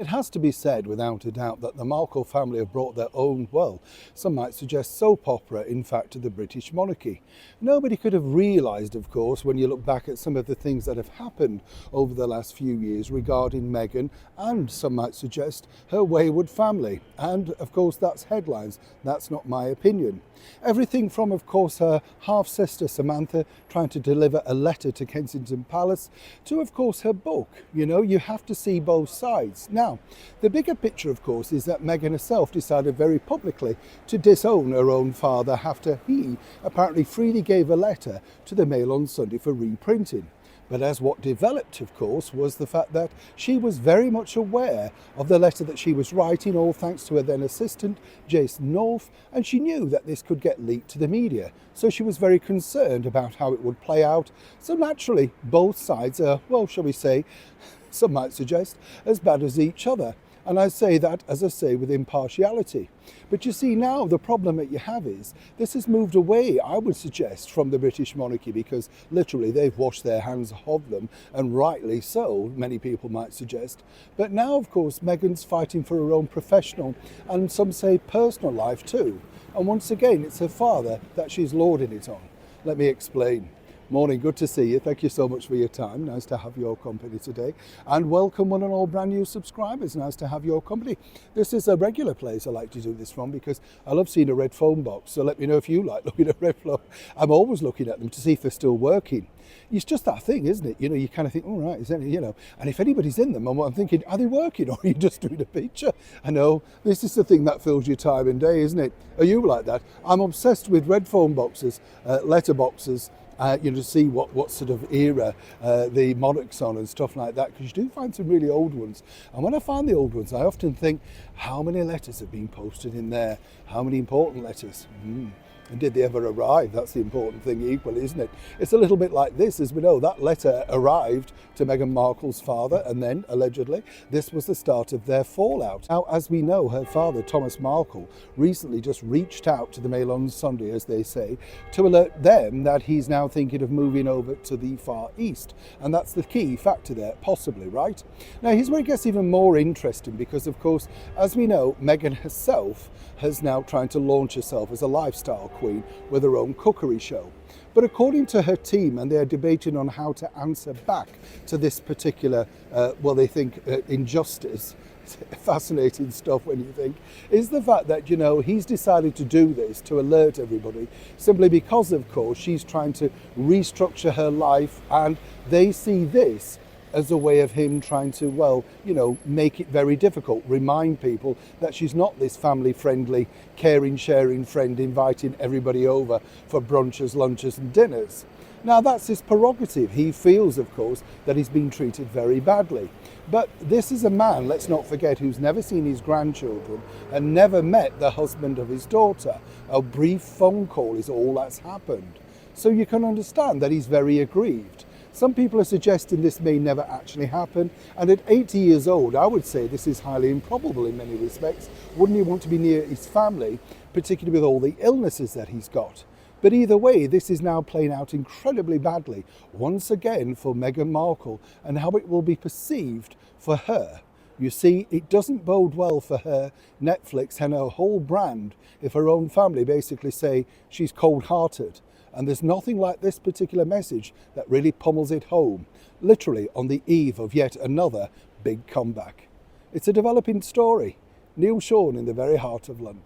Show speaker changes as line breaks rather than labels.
It has to be said without a doubt that the Markle family have brought their own, well, some might suggest soap opera, in fact, to the British monarchy. Nobody could have realised, of course, when you look back at some of the things that have happened over the last few years regarding Meghan and, some might suggest, her wayward family. And, of course, that's headlines. That's not my opinion. Everything from, of course, her half-sister Samantha trying to deliver a letter to Kensington Palace to, of course, her book. You know, you have to see both sides. Now, the bigger picture, of course, is that Meghan herself decided very publicly to disown her own father after he apparently freely gave a letter to the Mail on Sunday for reprinting. But as what developed, of course, was the fact that she was very much aware of the letter that she was writing, all thanks to her then assistant, Jason North, and she knew that this could get leaked to the media. So she was very concerned about how it would play out. So naturally, both sides are, well, shall we say, some might suggest, as bad as each other. And I say that, as I say, with impartiality. But you see, now the problem that you have is this has moved away, I would suggest, from the British monarchy, because literally they've washed their hands of them, and rightly so, many people might suggest. But now, of course, Meghan's fighting for her own professional and some say personal life too. And once again, it's her father that she's lording it on. Let me explain. Morning, good to see you. Thank you so much for your time. Nice to have your company today. And welcome one and all brand new subscribers. Nice to have your company. This is a regular place I like to do this from because I love seeing a red phone box. So let me know if you like looking at red phone. I'm always looking at them to see if they're still working. It's just that thing, isn't it? You know, you kind of think, all right, is any, you know, and if anybody's in them, I'm thinking, are they working or are you just doing a picture? I know, this is the thing that fills your time and day, isn't it? Are you like that? I'm obsessed with red phone boxes, letter boxes, you know, to see what sort of era the monarch's on and stuff like that, because you do find some really old ones. And when I find the old ones, I often think, how many letters have been posted in there? How many important letters? And did they ever arrive? That's the important thing equally, isn't it? It's a little bit like this, as we know, that letter arrived to Meghan Markle's father, and then, allegedly, this was the start of their fallout. Now, as we know, her father, Thomas Markle, recently just reached out to the Mail on Sunday, as they say, to alert them that he's now thinking of moving over to the Far East. And that's the key factor there, possibly, right? Now, here's where it gets even more interesting, because, of course, as we know, Meghan herself has now trying to launch herself as a lifestyle queen with her own cookery show. But according to her team, and they're debating on how to answer back to this particular, well, they think injustice, fascinating stuff when you think, is the fact that, you know, he's decided to do this to alert everybody simply because, of course, she's trying to restructure her life, and they see this as a way of him trying to, well, you know, make it very difficult, remind people that she's not this family-friendly, caring, sharing friend inviting everybody over for brunches, lunches and dinners. Now, that's his prerogative. He feels, of course, that he's been treated very badly. But this is a man, let's not forget, who's never seen his grandchildren and never met the husband of his daughter. A brief phone call is all that's happened. So you can understand that he's very aggrieved. Some people are suggesting this may never actually happen, and at 80 years old, I would say this is highly improbable in many respects. Wouldn't he want to be near his family, particularly with all the illnesses that he's got? But either way, this is now playing out incredibly badly, once again for Meghan Markle, and how it will be perceived for her. You see, it doesn't bode well for her, Netflix and her whole brand if her own family basically say she's cold-hearted. And there's nothing like this particular message that really pummels it home, literally on the eve of yet another big comeback. It's a developing story. Neil Sean in the very heart of London.